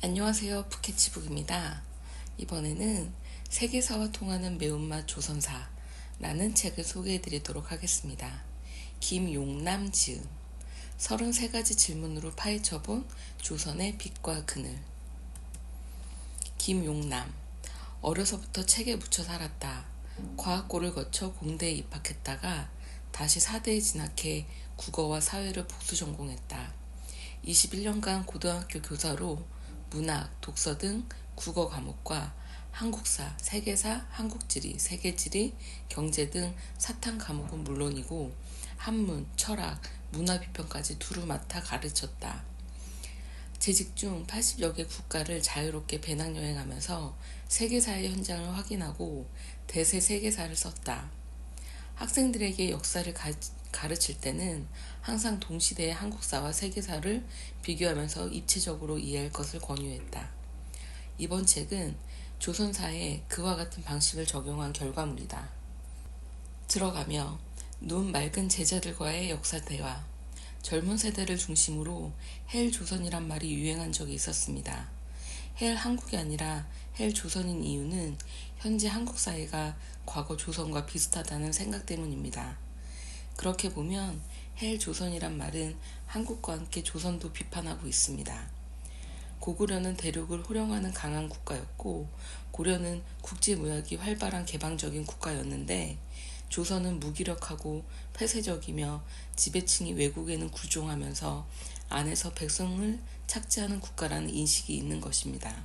안녕하세요. 푸켓치북입니다. 이번에는 세계사와 통하는 매운맛 조선사라는 책을 소개해드리도록 하겠습니다. 김용남 지음 33가지 질문으로 파헤쳐본 조선의 빛과 그늘. 김용남 어려서부터 책에 묻혀 살았다. 과학고를 거쳐 공대에 입학했다가 다시 사대에 진학해 국어와 사회를 복수 전공했다. 21년간 고등학교 교사로 문학, 독서 등 국어 과목과 한국사, 세계사, 한국지리, 세계지리, 경제 등 사탐 과목은 물론이고 한문, 철학, 문화비평까지 두루 맡아 가르쳤다. 재직 중 80여 개 국가를 자유롭게 배낭여행하면서 세계사의 현장을 확인하고 대세 세계사를 썼다. 학생들에게 역사를 가르칠 때는 항상 동시대의 한국사와 세계사를 비교하면서 입체적으로 이해할 것을 권유했다. 이번 책은 조선사에 그와 같은 방식을 적용한 결과물이다. 들어가며 눈 맑은 제자들과의 역사 대화. 젊은 세대를 중심으로 헬 조선이란 말이 유행한 적이 있었습니다. 헬 한국이 아니라 헬 조선인 이유는 현재 한국 사회가 과거 조선과 비슷하다는 생각 때문입니다. 그렇게 보면 헬 조선이란 말은 한국과 함께 조선도 비판하고 있습니다. 고구려는 대륙을 호령하는 강한 국가였고 고려는 국제무역이 활발한 개방적인 국가였는데 조선은 무기력하고 폐쇄적이며 지배층이 외국에는 굴종하면서 안에서 백성을 착취하는 국가라는 인식이 있는 것입니다.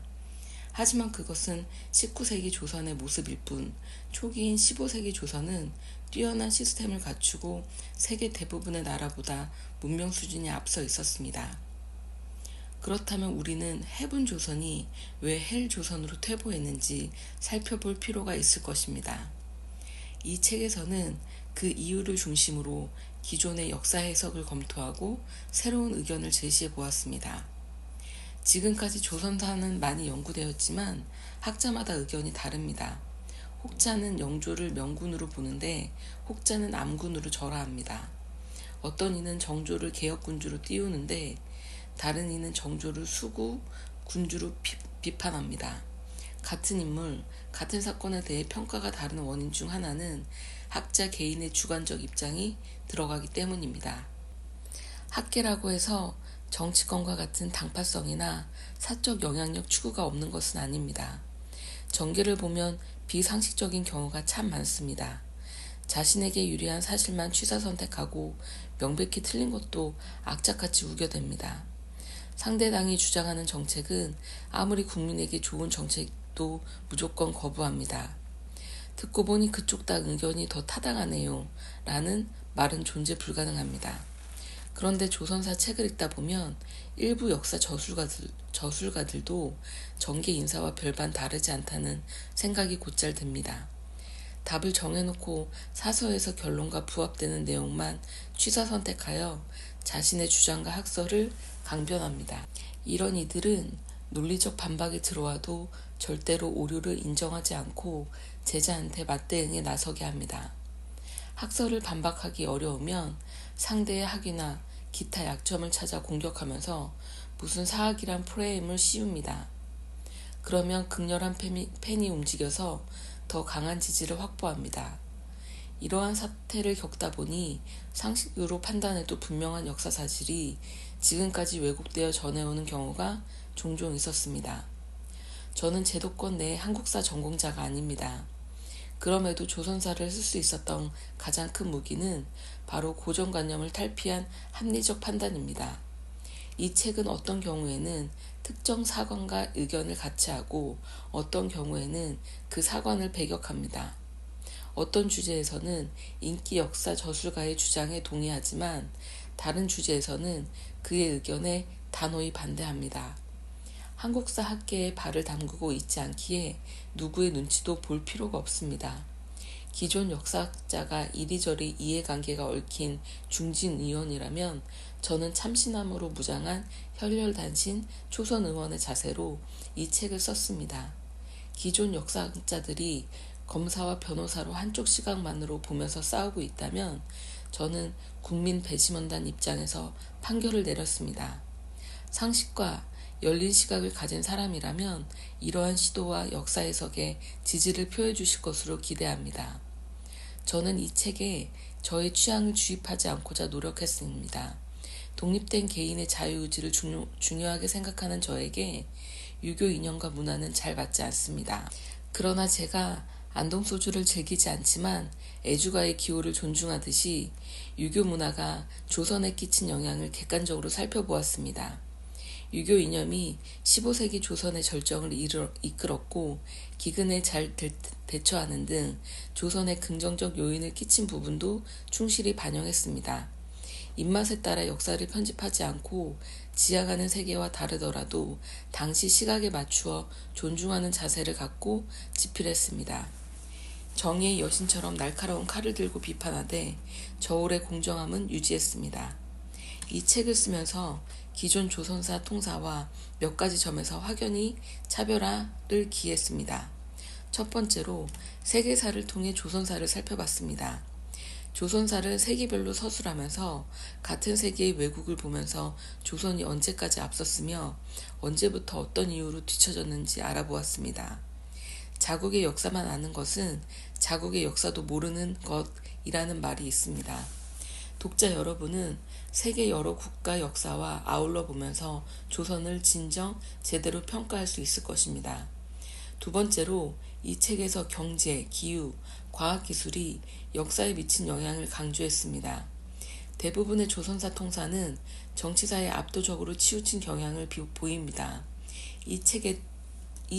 하지만 그것은 19세기 조선의 모습일 뿐 초기인 15세기 조선은 뛰어난 시스템을 갖추고 세계 대부분의 나라보다 문명 수준이 앞서 있었습니다. 그렇다면 우리는 해분 조선이 왜 헬 조선으로 퇴보했는지 살펴볼 필요가 있을 것입니다. 이 책에서는 그 이유를 중심으로 기존의 역사 해석을 검토하고 새로운 의견을 제시해 보았습니다. 지금까지 조선사는 많이 연구되었지만 학자마다 의견이 다릅니다. 혹자는 영조를 명군으로 보는데 혹자는 암군으로 절하합니다. 어떤 이는 정조를 개혁군주로 띄우는데 다른 이는 정조를 수구 군주로 비판합니다. 같은 인물, 같은 사건에 대해 평가가 다른 원인 중 하나는 학자 개인의 주관적 입장이 들어가기 때문입니다. 학계라고 해서 정치권과 같은 당파성이나 사적 영향력 추구가 없는 것은 아닙니다. 전개를 보면 비상식적인 경우가 참 많습니다. 자신에게 유리한 사실만 취사 선택하고 명백히 틀린 것도 악착같이 우겨댑니다. 상대당이 주장하는 정책은 아무리 국민에게 좋은 정책도 무조건 거부합니다. 듣고 보니 그쪽 당 의견이 더 타당하네요 라는 말은 존재 불가능합니다. 그런데 조선사 책을 읽다 보면 일부 역사 저술가들도 정계 인사와 별반 다르지 않다는 생각이 곧잘 듭니다. 답을 정해놓고 사서에서 결론과 부합되는 내용만 취사 선택하여 자신의 주장과 학설을 강변합니다. 이런 이들은 논리적 반박이 들어와도 절대로 오류를 인정하지 않고 제자한테 맞대응에 나서게 합니다. 학설을 반박하기 어려우면 상대의 학위나 기타 약점을 찾아 공격하면서 무슨 사학이란 프레임을 씌웁니다. 그러면 극렬한 펜이 움직여서 더 강한 지지를 확보합니다. 이러한 사태를 겪다 보니 상식으로 판단해도 분명한 역사 사실이 지금까지 왜곡되어 전해오는 경우가 종종 있었습니다. 저는 제도권 내 한국사 전공자가 아닙니다. 그럼에도 조선사를 쓸 수 있었던 가장 큰 무기는 바로 고정관념을 탈피한 합리적 판단입니다. 이 책은 어떤 경우에는 특정 사관과 의견을 같이 하고 어떤 경우에는 그 사관을 배격합니다. 어떤 주제에서는 인기 역사 저술가의 주장에 동의하지만 다른 주제에서는 그의 의견에 단호히 반대합니다. 한국사 학계에 발을 담그고 있지 않기에 누구의 눈치도 볼 필요가 없습니다. 기존 역사학자가 이리저리 이해관계가 얽힌 중진의원이라면 저는 참신함으로 무장한 혈혈단신 초선의원의 자세로 이 책을 썼습니다. 기존 역사학자들이 검사와 변호사로 한쪽 시각만으로 보면서 싸우고 있다면 저는 국민 배심원단 입장에서 판결을 내렸습니다. 상식과 열린 시각을 가진 사람이라면 이러한 시도와 역사 해석에 지지를 표해 주실 것으로 기대합니다. 저는 이 책에 저의 취향을 주입하지 않고자 노력했습니다. 독립된 개인의 자유의지를 중요하게 생각하는 저에게 유교 이념과 문화는 잘 맞지 않습니다. 그러나 제가 안동소주를 즐기지 않지만 애주가의 기호를 존중하듯이 유교 문화가 조선에 끼친 영향을 객관적으로 살펴보았습니다. 유교 이념이 15세기 조선의 절정을 이끌었고 기근에 잘 대처하는 등 조선에 긍정적 요인을 끼친 부분도 충실히 반영했습니다. 입맛에 따라 역사를 편집하지 않고 지향하는 세계와 다르더라도 당시 시각에 맞추어 존중하는 자세를 갖고 집필했습니다. 정의의 여신처럼 날카로운 칼을 들고 비판하되 저울의 공정함은 유지했습니다. 이 책을 쓰면서 기존 조선사 통사와 몇 가지 점에서 확연히 차별화를 기했습니다. 첫 번째로 세계사를 통해 조선사를 살펴봤습니다. 조선사를 세기별로 서술하면서 같은 세계의 왜곡을 보면서 조선이 언제까지 앞섰으며 언제부터 어떤 이유로 뒤처졌는지 알아보았습니다. 자국의 역사만 아는 것은 자국의 역사도 모르는 것이라는 말이 있습니다. 독자 여러분은 세계 여러 국가 역사와 아울러 보면서 조선을 진정 제대로 평가할 수 있을 것입니다. 두 번째로 이 책에서 경제, 기후, 과학기술이 역사에 미친 영향을 강조했습니다. 대부분의 조선사 통사는 정치사에 압도적으로 치우친 경향을 보입니다. 이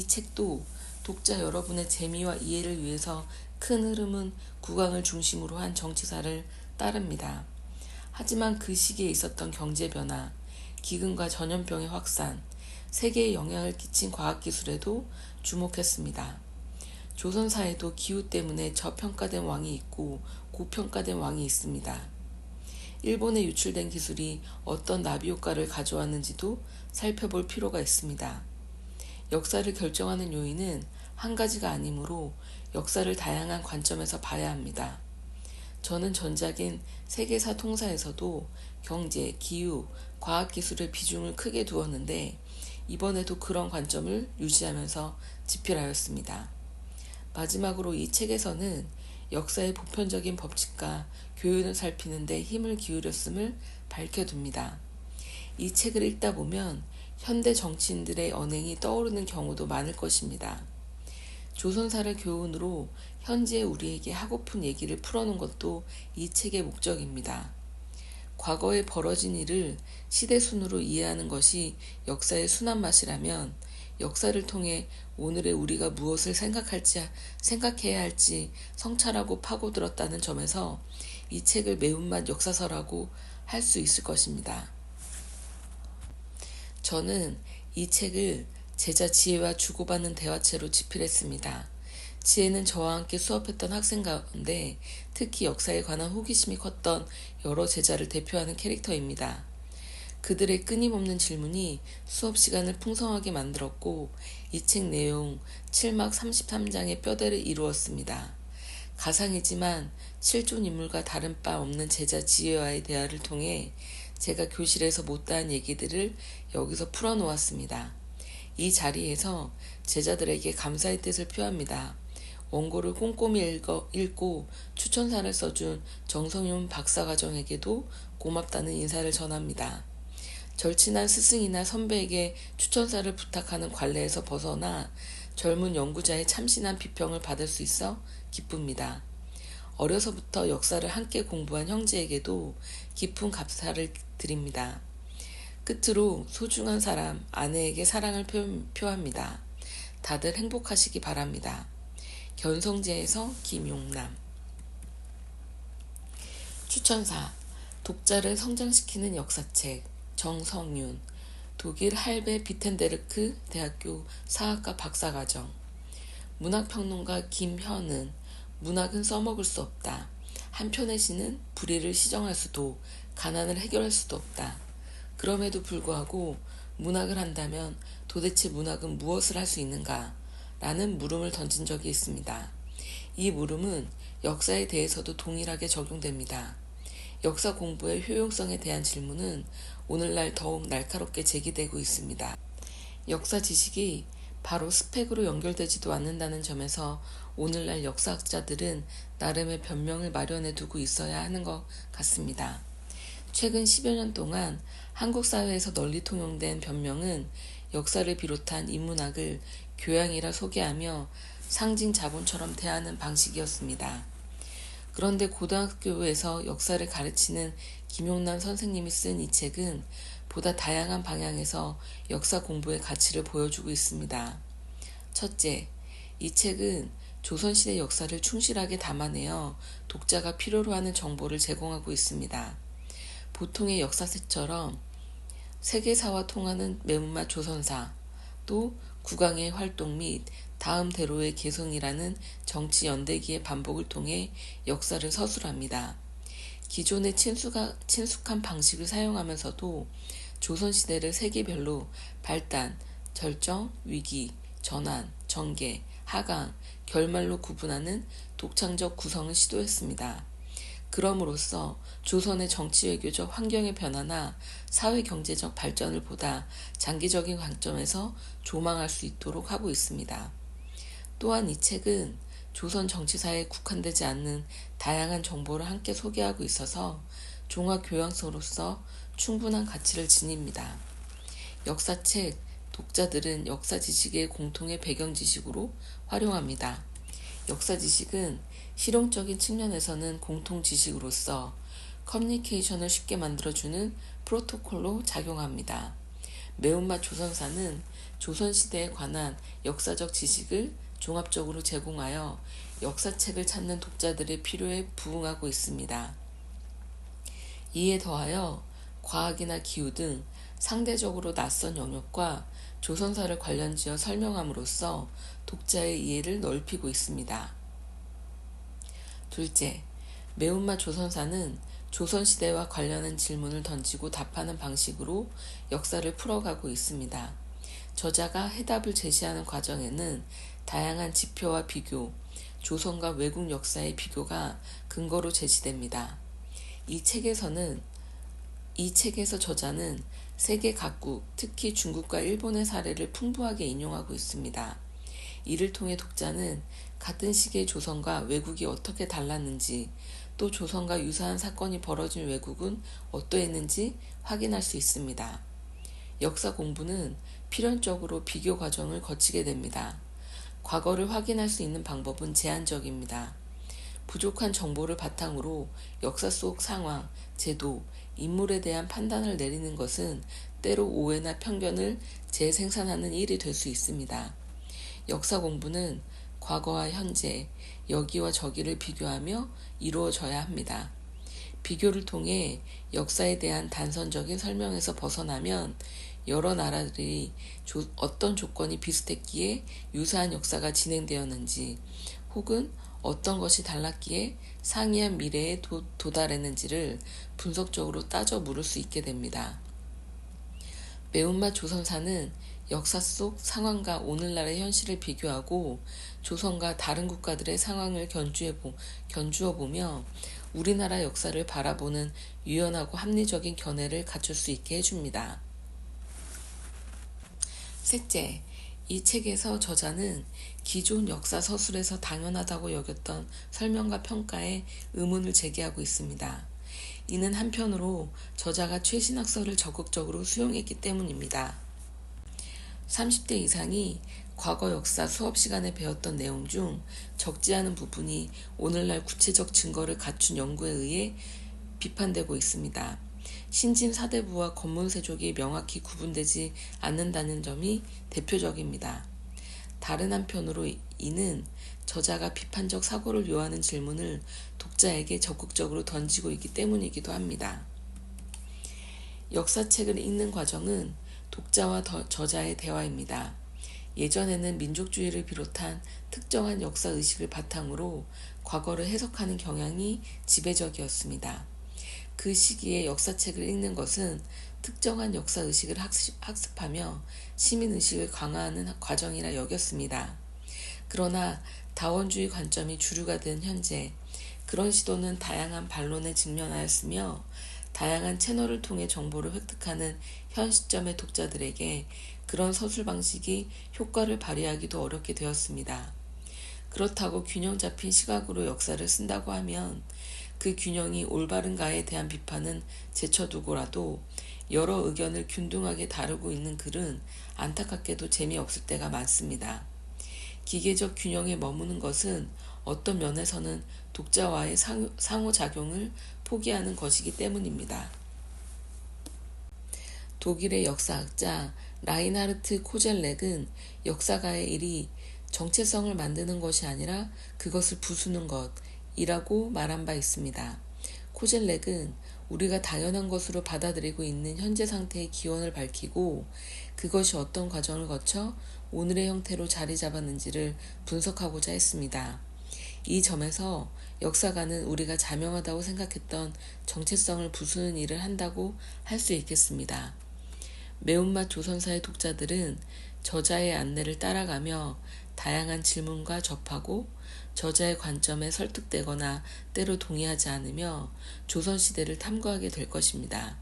책도 독자 여러분의 재미와 이해를 위해서 큰 흐름은 국왕을 중심으로 한 정치사를 따릅니다. 하지만 그 시기에 있었던 경제 변화, 기근과 전염병의 확산, 세계에 영향을 끼친 과학기술에도 주목했습니다. 조선사에도 기후 때문에 저평가된 왕이 있고 고평가된 왕이 있습니다. 일본에 유출된 기술이 어떤 나비 효과를 가져왔는지도 살펴볼 필요가 있습니다. 역사를 결정하는 요인은 한 가지가 아니므로 역사를 다양한 관점에서 봐야 합니다. 저는 전작인 세계사 통사에서도 경제, 기후, 과학기술의 비중을 크게 두었는데 이번에도 그런 관점을 유지하면서 집필하였습니다. 마지막으로 이 책에서는 역사의 보편적인 법칙과 교훈을 살피는 데 힘을 기울였음을 밝혀둡니다. 이 책을 읽다 보면 현대 정치인들의 언행이 떠오르는 경우도 많을 것입니다. 조선사를 교훈으로 현재 우리에게 하고픈 얘기를 풀어놓은 것도 이 책의 목적입니다. 과거에 벌어진 일을 시대순으로 이해하는 것이 역사의 순한 맛이라면 역사를 통해 오늘의 우리가 무엇을 생각해야 할지 성찰하고 파고들었다는 점에서 이 책을 매운맛 역사서라고 할 수 있을 것입니다. 저는 이 책을 제자 지혜와 주고받는 대화체로 집필했습니다. 지혜는 저와 함께 수업했던 학생 가운데 특히 역사에 관한 호기심이 컸던 여러 제자를 대표하는 캐릭터입니다. 그들의 끊임없는 질문이 수업 시간을 풍성하게 만들었고 이 책 내용 7막 33장의 뼈대를 이루었습니다. 가상이지만 실존 인물과 다른 바 없는 제자 지혜와의 대화를 통해 제가 교실에서 못다한 얘기들을 여기서 풀어놓았습니다. 이 자리에서 제자들에게 감사의 뜻을 표합니다. 원고를 꼼꼼히 읽고 추천사를 써준 정성윤 박사과정에게도 고맙다는 인사를 전합니다. 절친한 스승이나 선배에게 추천사를 부탁하는 관례에서 벗어나 젊은 연구자의 참신한 비평을 받을 수 있어 기쁩니다. 어려서부터 역사를 함께 공부한 형제에게도 깊은 감사를 드립니다. 끝으로 소중한 사람, 아내에게 사랑을 표합니다. 다들 행복하시기 바랍니다. 견성제에서 김용남. 추천사, 독자를 성장시키는 역사책, 정성윤, 독일 할베 비텐베르크 대학교 사학과 박사과정. 문학평론가 김현은, 문학은 써먹을 수 없다. 한편의 시는 불의를 시정할 수도, 가난을 해결할 수도 없다. 그럼에도 불구하고 문학을 한다면 도대체 문학은 무엇을 할 수 있는가? 라는 물음을 던진 적이 있습니다. 이 물음은 역사에 대해서도 동일하게 적용됩니다. 역사 공부의 효용성에 대한 질문은 오늘날 더욱 날카롭게 제기되고 있습니다. 역사 지식이 바로 스펙으로 연결되지도 않는다는 점에서 오늘날 역사학자들은 나름의 변명을 마련해 두고 있어야 하는 것 같습니다. 최근 10여 년 동안 한국 사회에서 널리 통용된 변명은 역사를 비롯한 인문학을 교양이라 소개하며 상징 자본처럼 대하는 방식이었습니다. 그런데 고등학교에서 역사를 가르치는 김용남 선생님이 쓴 이 책은 보다 다양한 방향에서 역사 공부의 가치를 보여주고 있습니다. 첫째, 이 책은 조선시대 역사를 충실하게 담아내어 독자가 필요로 하는 정보를 제공하고 있습니다. 보통의 역사책처럼 세계사와 통하는 매운맛 조선사, 또 국왕의 활동 및 다음 대로의 개성이라는 정치 연대기의 반복을 통해 역사를 서술합니다. 기존의 친숙한 방식을 사용하면서도 조선시대를 세계별로 발단, 절정, 위기, 전환, 전개, 하강, 결말로 구분하는 독창적 구성을 시도했습니다. 그럼으로써 조선의 정치외교적 환경의 변화나 사회경제적 발전을 보다 장기적인 관점에서 조망할 수 있도록 하고 있습니다. 또한 이 책은 조선 정치사에 국한되지 않는 다양한 정보를 함께 소개하고 있어서 종합교양서로서 충분한 가치를 지닙니다. 역사책 독자들은 역사 지식의 공통의 배경 지식으로 활용합니다. 역사 지식은 실용적인 측면에서는 공통 지식으로서 커뮤니케이션을 쉽게 만들어주는 프로토콜로 작용합니다. 매운맛 조선사는 조선시대에 관한 역사적 지식을 종합적으로 제공하여 역사책을 찾는 독자들의 필요에 부응하고 있습니다. 이에 더하여 과학이나 기후 등 상대적으로 낯선 영역과 조선사를 관련지어 설명함으로써 독자의 이해를 넓히고 있습니다. 둘째, 매운맛 조선사는 조선시대와 관련한 질문을 던지고 답하는 방식으로 역사를 풀어가고 있습니다. 저자가 해답을 제시하는 과정에는 다양한 지표와 비교, 조선과 외국 역사의 비교가 근거로 제시됩니다. 이 책에서 저자는 세계 각국, 특히 중국과 일본의 사례를 풍부하게 인용하고 있습니다. 이를 통해 독자는 같은 시기의 조선과 외국이 어떻게 달랐는지, 또 조선과 유사한 사건이 벌어진 외국은 어떠했는지 확인할 수 있습니다. 역사 공부는 필연적으로 비교 과정을 거치게 됩니다. 과거를 확인할 수 있는 방법은 제한적입니다. 부족한 정보를 바탕으로 역사 속 상황, 제도, 인물에 대한 판단을 내리는 것은 때로 오해나 편견을 재생산하는 일이 될 수 있습니다. 역사 공부는 과거와 현재, 여기와 저기를 비교하며 이루어져야 합니다. 비교를 통해 역사에 대한 단선적인 설명에서 벗어나면 여러 나라들이 어떤 조건이 비슷했기에 유사한 역사가 진행되었는지, 혹은 어떤 것이 달랐기에 상이한 미래에 도달했는지를 분석적으로 따져 물을 수 있게 됩니다. 매운맛 조선사는 역사 속 상황과 오늘날의 현실을 비교하고 조선과 다른 국가들의 상황을 견주어 보며 우리나라 역사를 바라보는 유연하고 합리적인 견해를 갖출 수 있게 해줍니다. 셋째, 이 책에서 저자는 기존 역사 서술에서 당연하다고 여겼던 설명과 평가에 의문을 제기하고 있습니다. 이는 한편으로 저자가 최신학설을 적극적으로 수용했기 때문입니다. 30대 이상이 과거 역사 수업 시간에 배웠던 내용 중 적지 않은 부분이 오늘날 구체적 증거를 갖춘 연구에 의해 비판되고 있습니다. 신진 사대부와 건문세족이 명확히 구분되지 않는다는 점이 대표적입니다. 다른 한편으로 이는 저자가 비판적 사고를 요하는 질문을 독자에게 적극적으로 던지고 있기 때문이기도 합니다. 역사책을 읽는 과정은 독자와 저자의 대화입니다. 예전에는 민족주의를 비롯한 특정한 역사의식을 바탕으로 과거를 해석하는 경향이 지배적이었습니다. 그 시기에 역사책을 읽는 것은 특정한 역사의식을 학습하며 시민의식을 강화하는 과정이라 여겼습니다. 그러나 다원주의 관점이 주류가 된 현재, 그런 시도는 다양한 반론에 직면하였으며 다양한 채널을 통해 정보를 획득하는 현 시점의 독자들에게 그런 서술 방식이 효과를 발휘하기도 어렵게 되었습니다. 그렇다고 균형 잡힌 시각으로 역사를 쓴다고 하면 그 균형이 올바른가에 대한 비판은 제쳐두고라도 여러 의견을 균등하게 다루고 있는 글은 안타깝게도 재미없을 때가 많습니다. 기계적 균형에 머무는 것은 어떤 면에서는 독자와의 상호작용을 포기하는 것이기 때문입니다. 독일의 역사학자 라인하르트 코젤렉은 역사가의 일이 정체성을 만드는 것이 아니라 그것을 부수는 것이라고 말한 바 있습니다. 코젤렉은 우리가 당연한 것으로 받아들이고 있는 현재 상태의 기원을 밝히고 그것이 어떤 과정을 거쳐 오늘의 형태로 자리 잡았는지를 분석하고자 했습니다. 이 점에서 역사가는 우리가 자명하다고 생각했던 정체성을 부수는 일을 한다고 할 수 있겠습니다. 매운맛 조선사의 독자들은 저자의 안내를 따라가며 다양한 질문과 접하고 저자의 관점에 설득되거나 때로 동의하지 않으며 조선시대를 탐구하게 될 것입니다.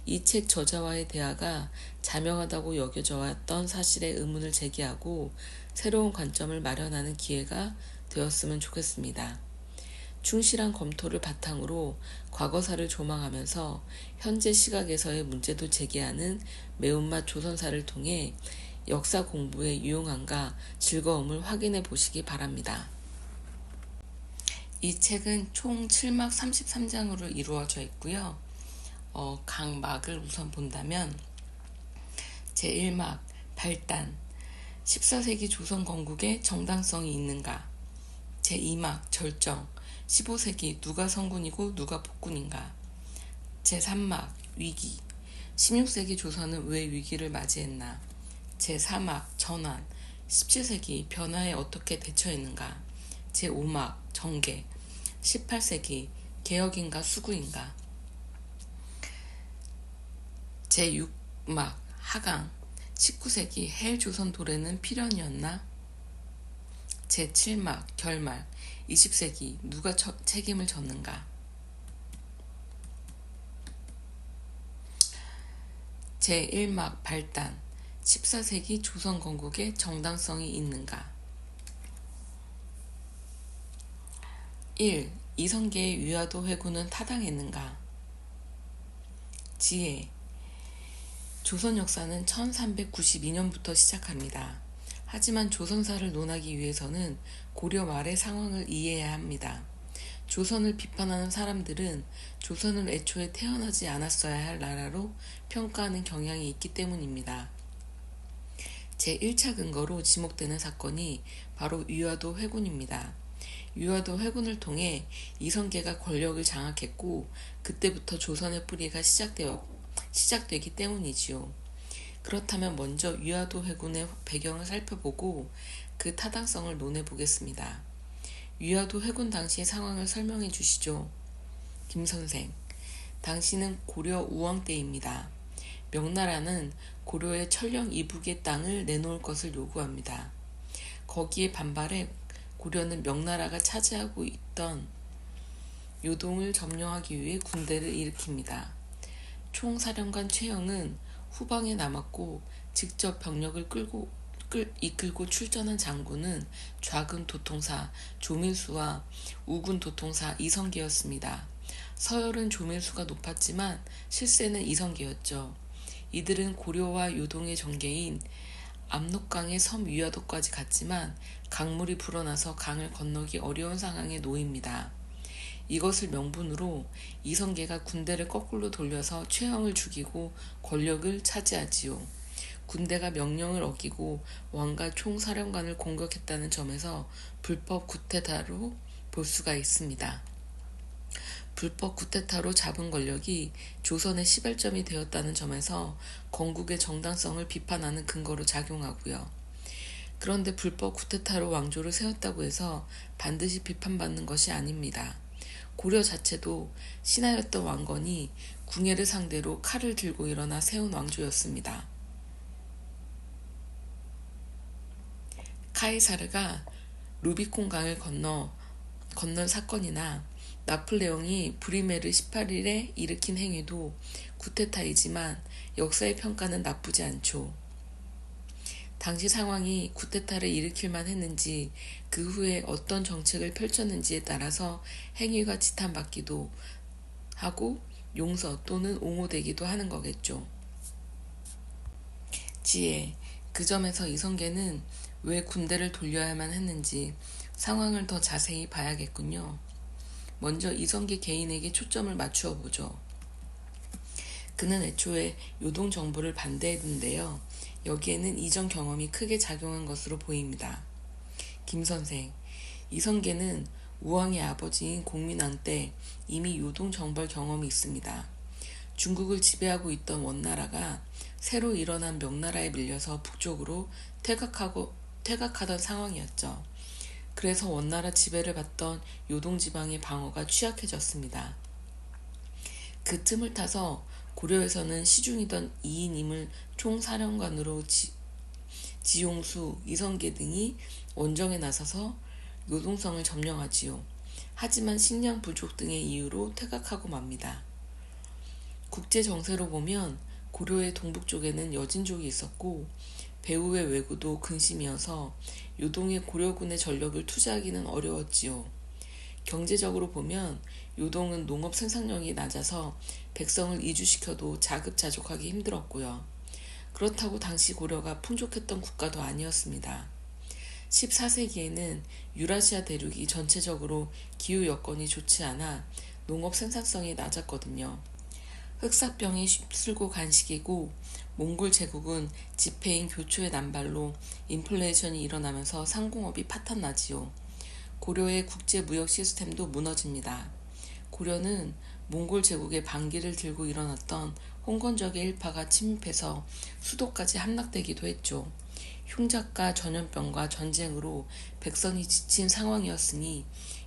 이 책 저자와의 대화가 자명하다고 여겨져 왔던 사실에 의문을 제기하고 새로운 관점을 마련하는 기회가 되었으면 좋겠습니다. 충실한 검토를 바탕으로 과거사를 조망하면서 현재 시각에서의 문제도 제기하는 매운맛 조선사를 통해 역사 공부의 유용함과 즐거움을 확인해 보시기 바랍니다. 이 책은 총 7막 33장으로 이루어져 있고요. 각 막을 우선 본다면 제1막 발단 14세기 조선 건국에 정당성이 있는가, 제2막 절정 15세기 누가 성군이고 누가 폭군인가, 제3막 위기 16세기 조선은 왜 위기를 맞이했나, 제4막 전환 17세기 변화에 어떻게 대처했는가, 제5막 전개 18세기 개혁인가 수구인가, 제6막 하강 19세기 헬조선 도래는 필연이었나, 제7막 결말 20세기 누가 책임을 졌는가, 제1막 발단 14세기 조선 건국에 정당성이 있는가. 1. 이성계의 위화도 회군은 타당했는가. 지혜 조선 역사는 1392년부터 시작합니다. 하지만 조선사를 논하기 위해서는 고려 말의 상황을 이해해야 합니다. 조선을 비판하는 사람들은 조선을 애초에 태어나지 않았어야 할 나라로 평가하는 경향이 있기 때문입니다. 제1차 근거로 지목되는 사건이 바로 위화도 회군입니다. 위화도 회군을 통해 이성계가 권력을 장악했고 그때부터 조선의 뿌리가 시작되기 때문이지요. 그렇다면 먼저 위화도 회군의 배경을 살펴보고 그 타당성을 논해보겠습니다. 위화도 회군 당시의 상황을 설명해 주시죠. 김선생, 당시는 고려 우왕 때입니다. 명나라는 고려의 천령 이북의 땅을 내놓을 것을 요구합니다. 거기에 반발해 고려는 명나라가 차지하고 있던 요동을 점령하기 위해 군대를 일으킵니다. 총사령관 최영은 후방에 남았고 직접 병력을 이끌고 출전한 장군은 좌군 도통사 조밀수와 우군 도통사 이성계였습니다. 서열은 조밀수가 높았지만 실세는 이성계였죠. 이들은 고려와 요동의 전개인 압록강의 섬 위화도까지 갔지만 강물이 불어나서 강을 건너기 어려운 상황에 놓입니다. 이것을 명분으로 이성계가 군대를 거꾸로 돌려서 최영을 죽이고 권력을 차지하지요. 군대가 명령을 어기고 왕과 총사령관을 공격했다는 점에서 불법 쿠데타로 볼 수가 있습니다. 불법 쿠데타로 잡은 권력이 조선의 시발점이 되었다는 점에서 건국의 정당성을 비판하는 근거로 작용하고요. 그런데 불법 쿠데타로 왕조를 세웠다고 해서 반드시 비판받는 것이 아닙니다. 고려 자체도 신하였던 왕건이 궁예를 상대로 칼을 들고 일어나 세운 왕조였습니다. 카이사르가 루비콘 강을 건넌 사건이나 나폴레옹이 브리메르 18일에 일으킨 행위도 쿠데타이지만 역사의 평가는 나쁘지 않죠. 당시 상황이 쿠데타를 일으킬 만했는지 그 후에 어떤 정책을 펼쳤는지에 따라서 행위가 지탄받기도 하고 용서 또는 옹호되기도 하는 거겠죠. 지혜. 그 점에서 이성계는 왜 군대를 돌려야만 했는지 상황을 더 자세히 봐야겠군요. 먼저 이성계 개인에게 초점을 맞추어 보죠. 그는 애초에 요동 정부를 반대했는데요. 여기에는 이전 경험이 크게 작용한 것으로 보입니다. 김 선생, 이성계는 우왕의 아버지인 공민왕 때 이미 요동 정벌 경험이 있습니다. 중국을 지배하고 있던 원나라가 새로 일어난 명나라에 밀려서 북쪽으로 퇴각하던 상황이었죠. 그래서 원나라 지배를 받던 요동지방의 방어가 취약해졌습니다. 그 틈을 타서 고려에서는 시중이던 이인임을 총사령관으로 지용수, 이성계 등이 원정에 나서서 요동성을 점령하지요. 하지만 식량 부족 등의 이유로 퇴각하고 맙니다. 국제 정세로 보면 고려의 동북쪽에는 여진족이 있었고 배후의 왜구도 근심이어서 요동의 고려군의 전력을 투자하기는 어려웠지요. 경제적으로 보면 요동은 농업 생산량이 낮아서 백성을 이주시켜도 자급자족하기 힘들었고요. 그렇다고 당시 고려가 풍족했던 국가도 아니었습니다. 14세기에는 유라시아 대륙이 전체적으로 기후 여건이 좋지 않아 농업 생산성이 낮았거든요. 흑사병이 휩쓸고 간 시기고 몽골 제국은 집회인 교초의 남발로 인플레이션이 일어나면서 상공업이 파탄나지요. 고려의 국제무역 시스템도 무너집니다. 고려는 몽골 제국의 반기를 들고 일어났던 홍건적의 일파가 침입해서 수도까지 함락되기도 했죠. 흉작과 전염병과 전쟁으로 백성이 지친 상황이었으니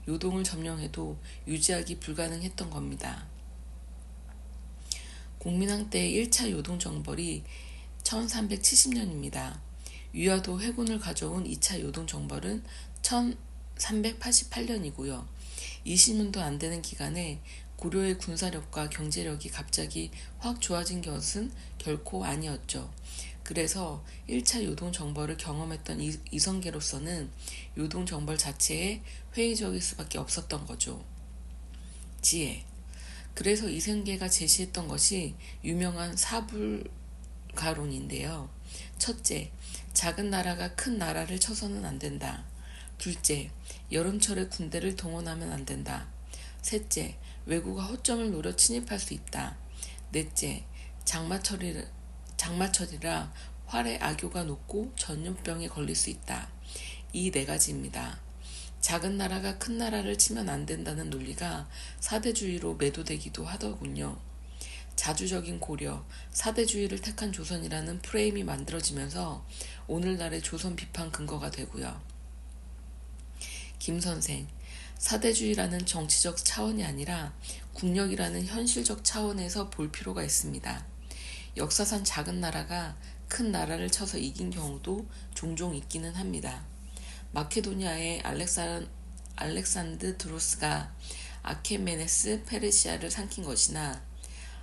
요동을 점령해도 유지하기 불가능했던 겁니다. 공민왕 때의 1차 요동정벌이 1370년입니다. 위화도 회군을 가져온 2차 요동정벌은 1388년이고요. 20년도 안 되는 기간에 고려의 군사력과 경제력이 갑자기 확 좋아진 것은 결코 아니었죠. 그래서 1차 요동정벌을 경험했던 이성계로서는 요동정벌 자체에 회의적일 수밖에 없었던 거죠. 지혜. 그래서 이성계가 제시했던 것이 유명한 사불가론인데요. 첫째, 작은 나라가 큰 나라를 쳐서는 안 된다. 둘째, 여름철에 군대를 동원하면 안 된다. 셋째, 왜구가 허점을 노려 침입할 수 있다. 넷째, 장마철이라 활의 악효가 높고 전염병에 걸릴 수 있다. 이 네 가지입니다. 작은 나라가 큰 나라를 치면 안 된다는 논리가 사대주의로 매도되기도 하더군요. 자주적인 고려, 사대주의를 택한 조선이라는 프레임이 만들어지면서 오늘날의 조선 비판 근거가 되고요. 김 선생, 사대주의라는 정치적 차원이 아니라 국력이라는 현실적 차원에서 볼 필요가 있습니다. 역사상 작은 나라가 큰 나라를 쳐서 이긴 경우도 종종 있기는 합니다. 마케도니아의 알렉산드 드로스가 아케메네스 페르시아를 삼킨 것이나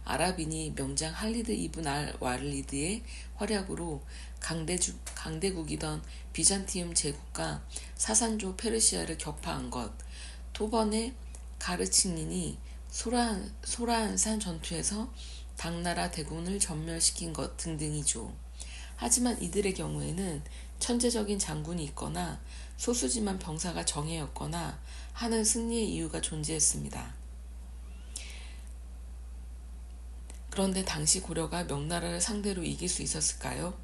아랍인이 명장 할리드 이븐 알 와르리드의 활약으로 강대국이던 비잔티움 제국과 사산조 페르시아를 격파한 것, 토번의 가르치닌이 소라한산 전투에서 당나라 대군을 전멸시킨 것 등등이죠. 하지만 이들의 경우에는 천재적인 장군이 있거나 소수지만 병사가 정예였거나 하는 승리의 이유가 존재했습니다. 그런데 당시 고려가 명나라를 상대로 이길 수 있었을까요?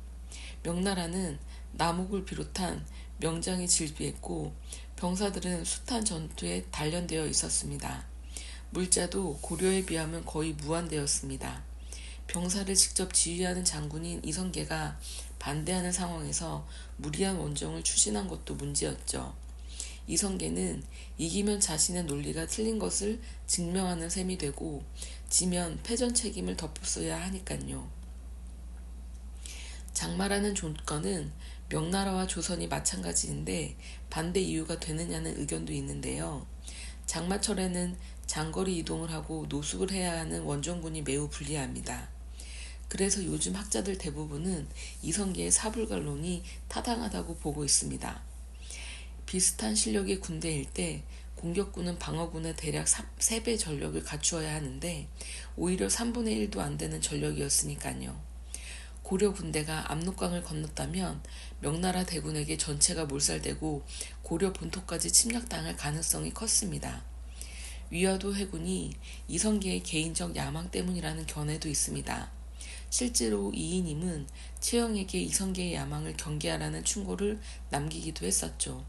명나라는 남옥을 비롯한 명장이 질비했고 병사들은 숱한 전투에 단련되어 있었습니다. 물자도 고려에 비하면 거의 무한대였습니다. 병사를 직접 지휘하는 장군인 이성계가 반대하는 상황에서 무리한 원정을 추진한 것도 문제였죠. 이성계는 이기면 자신의 논리가 틀린 것을 증명하는 셈이 되고 지면 패전 책임을 덮었어야 하니까요. 장마라는 조건은 명나라와 조선이 마찬가지인데 반대 이유가 되느냐는 의견도 있는데요. 장마철에는 장거리 이동을 하고 노숙을 해야 하는 원정군이 매우 불리합니다. 그래서 요즘 학자들 대부분은 이성계의 사불갈론이 타당하다고 보고 있습니다. 비슷한 실력의 군대일 때 공격군은 방어군의 대략 3배 전력을 갖추어야 하는데 오히려 3분의 1도 안 되는 전력이었으니까요. 고려 군대가 압록강을 건넜다면 명나라 대군에게 전체가 몰살되고 고려 본토까지 침략당할 가능성이 컸습니다. 위화도 해군이 이성계의 개인적 야망 때문이라는 견해도 있습니다. 실제로 이이님은 최영에게 이성계의 야망을 경계하라는 충고를 남기기도 했었죠.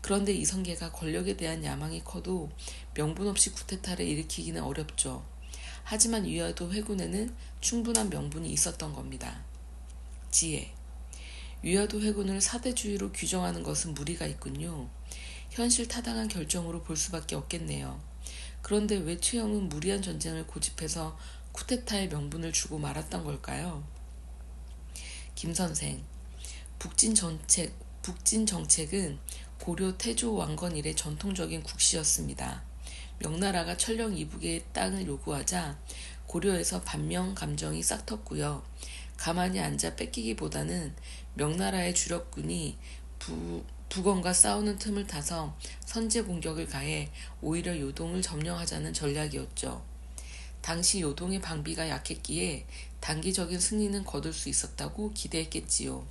그런데 이성계가 권력에 대한 야망이 커도 명분 없이 쿠데타를 일으키기는 어렵죠. 하지만 위화도 회군에는 충분한 명분이 있었던 겁니다. 지혜. 위화도 회군을 사대주의로 규정하는 것은 무리가 있군요. 현실 타당한 결정으로 볼 수밖에 없겠네요. 그런데 왜 최영은 무리한 전쟁을 고집해서 쿠데타의 명분을 주고 말았던 걸까요? 김선생. 북진 정책은 고려 태조 왕건 이래 전통적인 국시였습니다. 명나라가 천령 이북의 땅을 요구하자 고려에서 반명 감정이 싹 텄고요. 가만히 앉아 뺏기기보다는 명나라의 주력군이 북원과 싸우는 틈을 타서 선제 공격을 가해 오히려 요동을 점령하자는 전략이었죠. 당시 요동의 방비가 약했기에 단기적인 승리는 거둘 수 있었다고 기대했겠지요.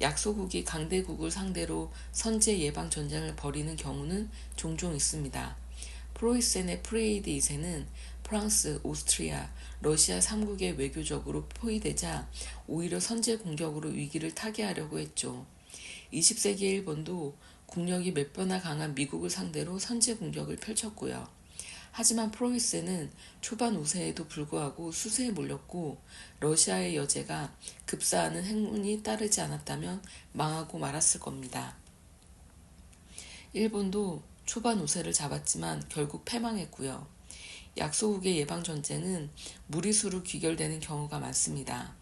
약소국이 강대국을 상대로 선제 예방 전쟁을 벌이는 경우는 종종 있습니다. 프로이센의 프레이드 2세는 프랑스, 오스트리아, 러시아 3국에 외교적으로 포위되자 오히려 선제 공격으로 위기를 타개하려고 했죠. 20세기 일본도 국력이 몇 배나 강한 미국을 상대로 선제 공격을 펼쳤고요. 하지만 프로이센은 초반 우세에도 불구하고 수세에 몰렸고 러시아의 여제가 급사하는 행운이 따르지 않았다면 망하고 말았을 겁니다. 일본도 초반 우세를 잡았지만 결국 패망했고요. 약소국의 예방전쟁은 무리수로 귀결되는 경우가 많습니다.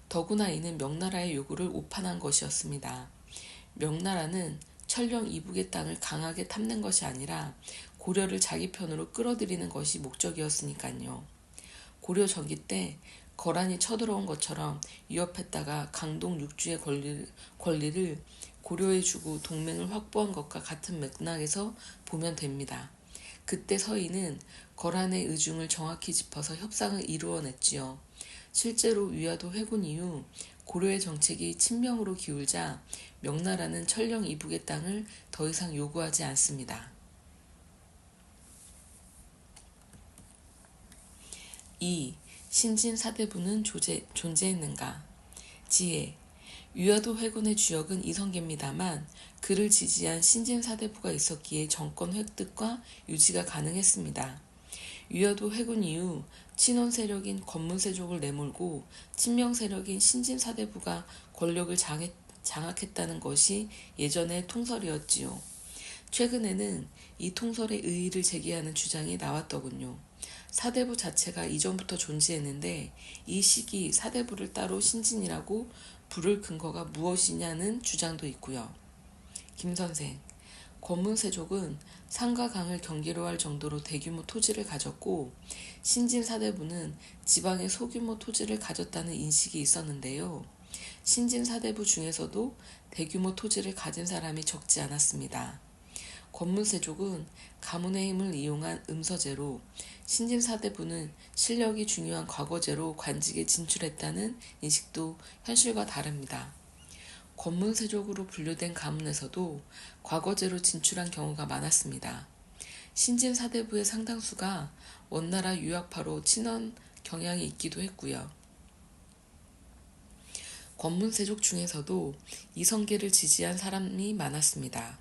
더구나 이는 명나라의 요구를 오판한 것이었습니다. 명나라는 천령 이북의 땅을 강하게 탐낸 것이 아니라 고려를 자기 편으로 끌어들이는 것이 목적이었으니까요. 고려 전기 때 거란이 쳐들어온 것처럼 위협했다가 강동 육주의 권리를 고려에 주고 동맹을 확보한 것과 같은 맥락에서 보면 됩니다. 그때 서인은 거란의 의중을 정확히 짚어서 협상을 이루어냈지요. 실제로 위화도 회군 이후 고려의 정책이 친명으로 기울자 명나라는 천령 이북의 땅을 더 이상 요구하지 않습니다. 2. 신진사대부는 존재했는가? 지혜. 위화도 회군의 주역은 이성계입니다만 그를 지지한 신진사대부가 있었기에 정권 획득과 유지가 가능했습니다. 위화도 회군 이후 친원 세력인 권문세족을 내몰고 친명 세력인 신진사대부가 권력을 장악했다는 것이 예전의 통설이었지요. 최근에는 이 통설의 의의를 제기하는 주장이 나왔더군요. 사대부 자체가 이전부터 존재했는데 이 시기 사대부를 따로 신진이라고 부를 근거가 무엇이냐는 주장도 있고요. 김선생. 권문세족은 산과 강을 경계로 할 정도로 대규모 토지를 가졌고 신진사대부는 지방에 소규모 토지를 가졌다는 인식이 있었는데요. 신진사대부 중에서도 대규모 토지를 가진 사람이 적지 않았습니다. 권문세족은 가문의 힘을 이용한 음서제로 신진사대부는 실력이 중요한 과거제로 관직에 진출했다는 인식도 현실과 다릅니다. 권문세족으로 분류된 가문에서도 과거제로 진출한 경우가 많았습니다. 신진사대부의 상당수가 원나라 유학파로 친원 경향이 있기도 했고요. 권문세족 중에서도 이성계를 지지한 사람이 많았습니다.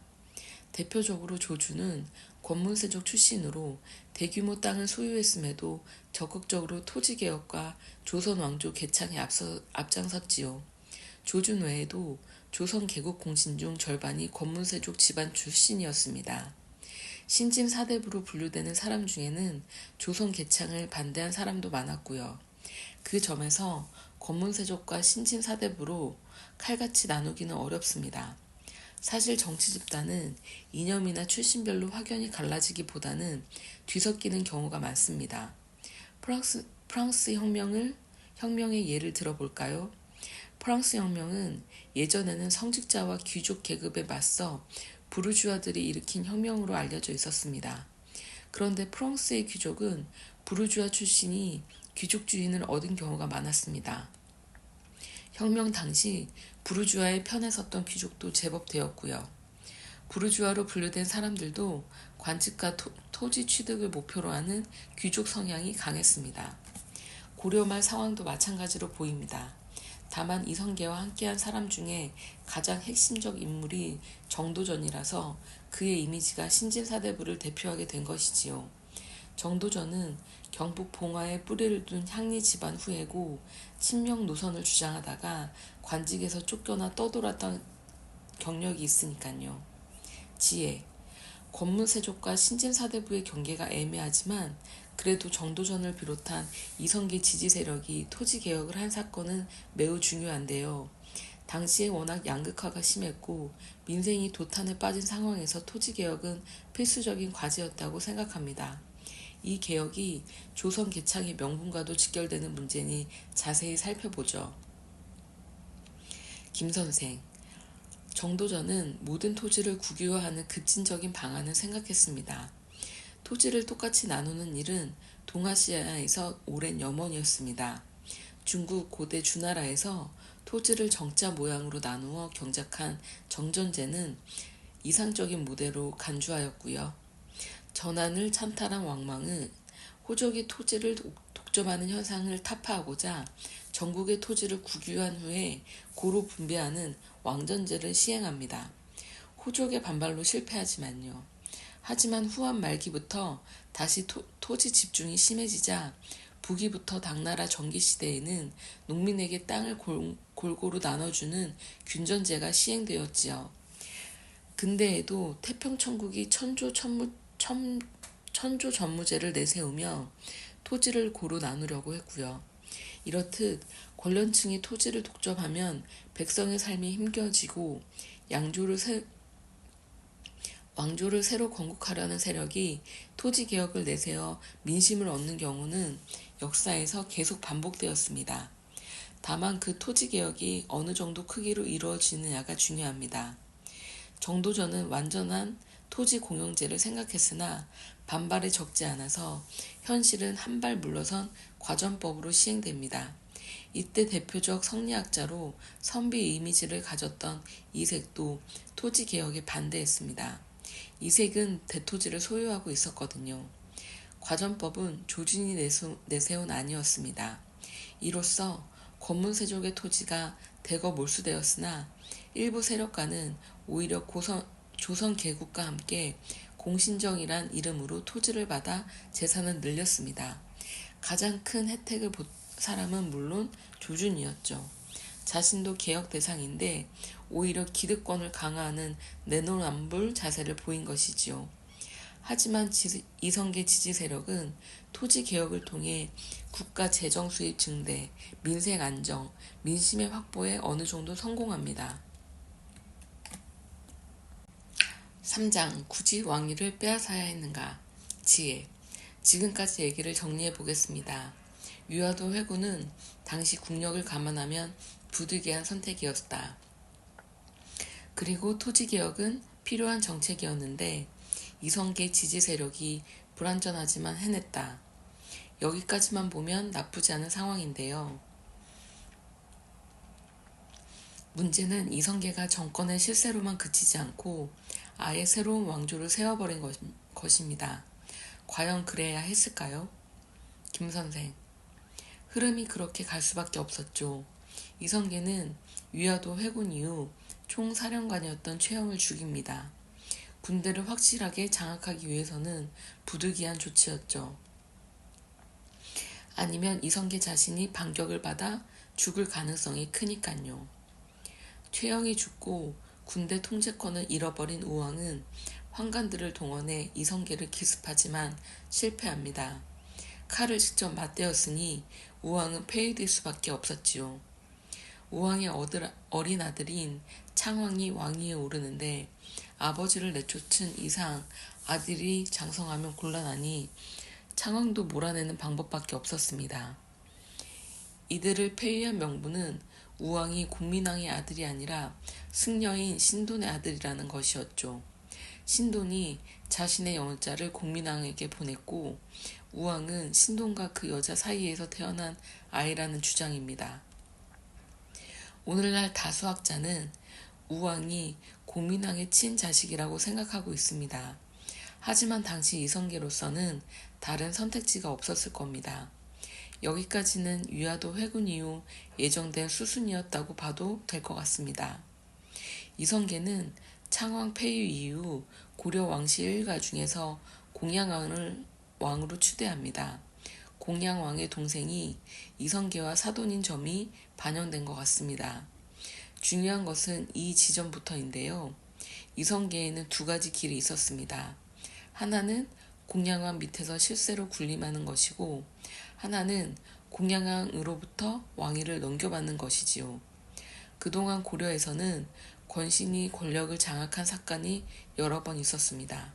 대표적으로 조주는 권문세족 출신으로 대규모 땅을 소유했음에도 적극적으로 토지개혁과 조선 왕조 개창에 앞장섰지요. 조준 외에도 조선 개국 공신 중 절반이 권문세족 집안 출신이었습니다. 신진사대부로 분류되는 사람 중에는 조선 개창을 반대한 사람도 많았고요. 그 점에서 권문세족과 신진사대부로 칼같이 나누기는 어렵습니다. 사실 정치 집단은 이념이나 출신별로 확연히 갈라지기보다는 뒤섞이는 경우가 많습니다. 프랑스 혁명을 혁명의 예를 들어볼까요? 프랑스 혁명은 예전에는 성직자와 귀족 계급에 맞서 부르주아들이 일으킨 혁명으로 알려져 있었습니다. 그런데 프랑스의 귀족은 부르주아 출신이 귀족주의를 얻은 경우가 많았습니다. 혁명 당시 부르주아의 편에 섰던 귀족도 제법 되었고요. 부르주아로 분류된 사람들도 관직과 토지 취득을 목표로 하는 귀족 성향이 강했습니다. 고려 말 상황도 마찬가지로 보입니다. 다만 이성계와 함께한 사람 중에 가장 핵심적 인물이 정도전이라서 그의 이미지가 신진사대부를 대표하게 된 것이지요. 정도전은 경북 봉화에 뿌리를 둔 향리 집안 후예고 친명 노선을 주장하다가 관직에서 쫓겨나 떠돌았던 경력이 있으니까요. 지혜. 권문세족과 신진사대부의 경계가 애매하지만 그래도 정도전을 비롯한 이성계 지지 세력이 토지개혁을 한 사건은 매우 중요한데요. 당시에 워낙 양극화가 심했고 민생이 도탄에 빠진 상황에서 토지개혁은 필수적인 과제였다고 생각합니다. 이 개혁이 조선 개창의 명분과도 직결되는 문제니 자세히 살펴보죠. 김선생. 정도전은 모든 토지를 국유화하는 급진적인 방안을 생각했습니다. 토지를 똑같이 나누는 일은 동아시아에서 오랜 염원이었습니다. 중국 고대 주나라에서 토지를 정자 모양으로 나누어 경작한 정전제는 이상적인 모델로 간주하였고요. 전한을 찬탈한 왕망은 호족이 토지를 독점하는 현상을 타파하고자 전국의 토지를 국유한 후에 고루 분배하는 왕전제를 시행합니다. 호족의 반발로 실패하지만요. 하지만 후한 말기부터 다시 토지 집중이 심해지자 부기부터 당나라 전기시대에는 농민에게 땅을 골고루 나눠주는 균전제가 시행되었지요. 근대에도 태평천국이 천조전무제를 내세우며 토지를 고루 나누려고 했고요. 이렇듯 권련층이 토지를 독점하면 백성의 삶이 힘겨지고 왕조를 새로 건국하려는 세력이 토지개혁을 내세워 민심을 얻는 경우는 역사에서 계속 반복되었습니다. 다만 그 토지개혁이 어느 정도 크기로 이루어지느냐가 중요합니다. 정도전은 완전한 토지 공용제를 생각했으나 반발이 적지 않아서 현실은 한 발 물러선 과전법으로 시행됩니다. 이때 대표적 성리학자로 선비 이미지를 가졌던 이색도 토지개혁에 반대했습니다. 이색은 대토지를 소유하고 있었거든요. 과전법은 조진이 내세운 아니었습니다. 이로써 권문세족의 토지가 대거 몰수되었으나 일부 세력가는 오히려 조선 개국과 함께 공신정이란 이름으로 토지를 받아 재산을 늘렸습니다. 가장 큰 혜택을 본 사람은 물론 조준이었죠. 자신도 개혁 대상인데 오히려 기득권을 강화하는 내로남불 자세를 보인 것이지요. 하지만 이성계 지지 세력은 토지 개혁을 통해 국가 재정 수입 증대, 민생 안정, 민심의 확보에 어느 정도 성공합니다. 3장. 굳이 왕위를 빼앗아야 했는가? 지혜. 지금까지 얘기를 정리해 보겠습니다. 유아도 회군은 당시 국력을 감안하면 부득이한 선택이었다. 그리고 토지개혁은 필요한 정책이었는데 이성계 지지 세력이 불완전하지만 해냈다. 여기까지만 보면 나쁘지 않은 상황인데요. 문제는 이성계가 정권의 실세로만 그치지 않고 아예 새로운 왕조를 세워버린 것입니다. 과연 그래야 했을까요? 김선생. 흐름이 그렇게 갈 수밖에 없었죠. 이성계는 위화도 회군 이후 총사령관이었던 최영을 죽입니다. 군대를 확실하게 장악하기 위해서는 부득이한 조치였죠. 아니면 이성계 자신이 반격을 받아 죽을 가능성이 크니깐요. 최영이 죽고 군대 통제권을 잃어버린 우왕은 환관들을 동원해 이성계를 기습하지만 실패합니다. 칼을 직접 맞대었으니 우왕은 폐위될 수밖에 없었지요. 우왕의 어린 아들인 창왕이 왕위에 오르는데 아버지를 내쫓은 이상 아들이 장성하면 곤란하니 창왕도 몰아내는 방법밖에 없었습니다. 이들을 폐위한 명분은 우왕이 공민왕의 아들이 아니라 승려인 신돈의 아들이라는 것이었죠. 신돈이 자신의 영자를 공민왕에게 보냈고 우왕은 신돈과 그 여자 사이에서 태어난 아이라는 주장입니다. 오늘날 다수학자는 우왕이 공민왕의 친자식이라고 생각하고 있습니다. 하지만 당시 이성계로서는 다른 선택지가 없었을 겁니다. 여기까지는 위화도 회군 이후 예정된 수순이었다고 봐도 될 것 같습니다. 이성계는 창왕 폐위 이후 고려 왕실 일가 중에서 공양왕을 왕으로 추대합니다. 공양왕의 동생이 이성계와 사돈인 점이 반영된 것 같습니다. 중요한 것은 이 지점부터인데요. 이성계에는 두 가지 길이 있었습니다. 하나는 공양왕 밑에서 실세로 군림하는 것이고 하나는 공양왕으로부터 왕위를 넘겨받는 것이지요. 그동안 고려에서는 권신이 권력을 장악한 사건이 여러 번 있었습니다.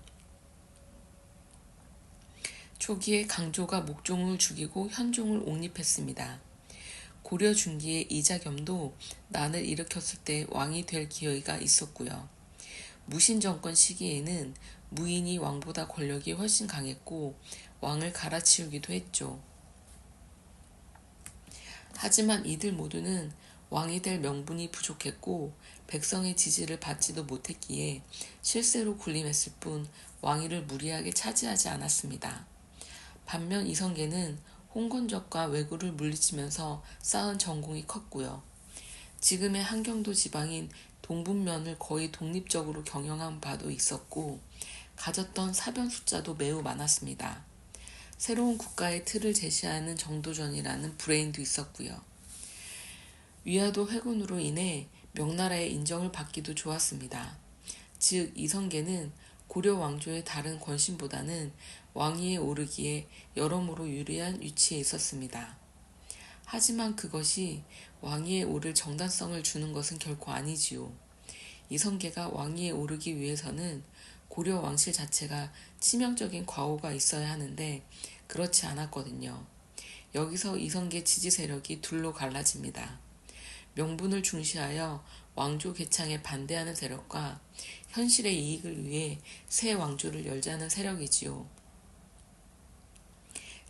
초기에 강조가 목종을 죽이고 현종을 옹립했습니다. 고려 중기에 이자겸도 난을 일으켰을 때 왕이 될 기회가 있었고요. 무신 정권 시기에는 무인이 왕보다 권력이 훨씬 강했고 왕을 갈아치우기도 했죠. 하지만 이들 모두는 왕이 될 명분이 부족했고 백성의 지지를 받지도 못했기에 실세로 군림했을 뿐 왕위를 무리하게 차지하지 않았습니다. 반면 이성계는 홍건적과 왜구를 물리치면서 쌓은 전공이 컸고요. 지금의 한경도 지방인 동분면을 거의 독립적으로 경영한 바도 있었고 가졌던 사변 숫자도 매우 많았습니다. 새로운 국가의 틀을 제시하는 정도전이라는 브레인도 있었고요. 위화도 회군으로 인해 명나라의 인정을 받기도 좋았습니다. 즉 이성계는 고려 왕조의 다른 권신보다는 왕위에 오르기에 여러모로 유리한 위치에 있었습니다. 하지만 그것이 왕위에 오를 정당성을 주는 것은 결코 아니지요. 이성계가 왕위에 오르기 위해서는 고려 왕실 자체가 치명적인 과오가 있어야 하는데 그렇지 않았거든요. 여기서 이성계 지지 세력이 둘로 갈라집니다. 명분을 중시하여 왕조 개창에 반대하는 세력과 현실의 이익을 위해 새 왕조를 열자는 세력이지요.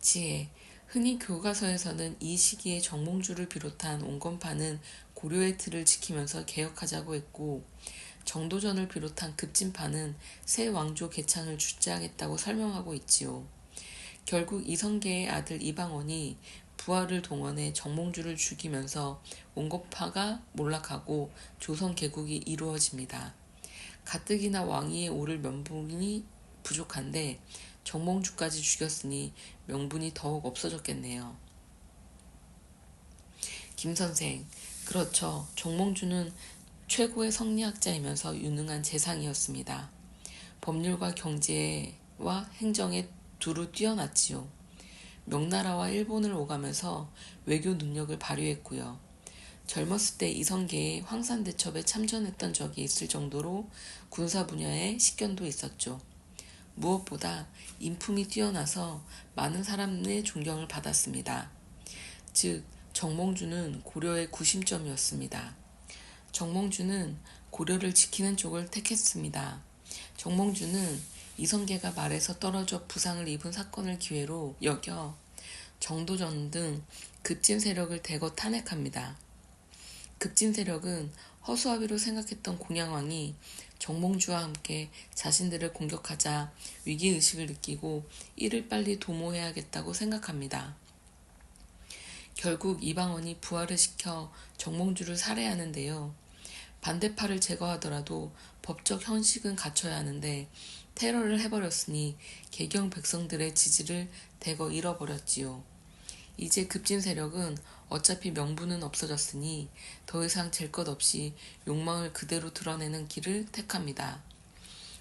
지혜, 흔히 교과서에서는 이 시기에 정몽주를 비롯한 온건파는 고려의 틀을 지키면서 개혁하자고 했고 정도전을 비롯한 급진파는 새 왕조 개창을 주재하겠다고 설명하고 있지요. 결국 이성계의 아들 이방원이 부하를 동원해 정몽주를 죽이면서 온건파가 몰락하고 조선 개국이 이루어집니다. 가뜩이나 왕위에 오를 명분이 부족한데 정몽주까지 죽였으니 명분이 더욱 없어졌겠네요. 김선생, 그렇죠. 정몽주는 최고의 성리학자이면서 유능한 재상이었습니다. 법률과 경제와 행정에 두루 뛰어났지요. 명나라와 일본을 오가면서 외교 능력을 발휘했고요. 젊었을 때 이성계의 황산대첩에 참전했던 적이 있을 정도로 군사 분야에 식견도 있었죠. 무엇보다 인품이 뛰어나서 많은 사람의 존경을 받았습니다. 즉 정몽주는 고려의 구심점이었습니다. 정몽주는 고려를 지키는 쪽을 택했습니다. 정몽주는 이성계가 말에서 떨어져 부상을 입은 사건을 기회로 여겨 정도전 등 급진 세력을 대거 탄핵합니다. 급진 세력은 허수아비로 생각했던 공양왕이 정몽주와 함께 자신들을 공격하자 위기의식을 느끼고 이를 빨리 도모해야겠다고 생각합니다. 결국 이방원이 부하를 시켜 정몽주를 살해하는데요. 반대파를 제거하더라도 법적 형식은 갖춰야 하는데 테러를 해버렸으니 개경 백성들의 지지를 대거 잃어버렸지요. 이제 급진 세력은 어차피 명분은 없어졌으니 더 이상 잴 것 없이 욕망을 그대로 드러내는 길을 택합니다.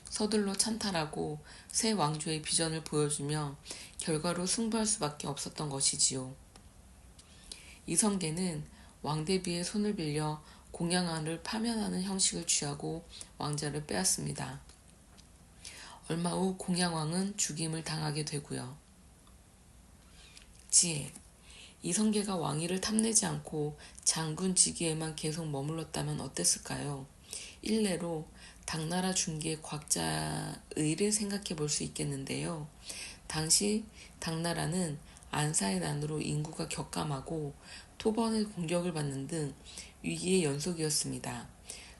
서둘러 찬탈하고 새 왕조의 비전을 보여주며 결과로 승부할 수밖에 없었던 것이지요. 이성계는 왕대비의 손을 빌려 공양왕을 파면하는 형식을 취하고 왕자를 빼앗습니다. 얼마 후 공양왕은 죽임을 당하게 되고요. 지혜, 이성계가 왕위를 탐내지 않고 장군 직위에만 계속 머물렀다면 어땠을까요? 일례로 당나라 중개 곽자의를 생각해 볼 수 있겠는데요. 당시 당나라는 안사의 난으로 인구가 격감하고 토번의 공격을 받는 등 위기의 연속이었습니다.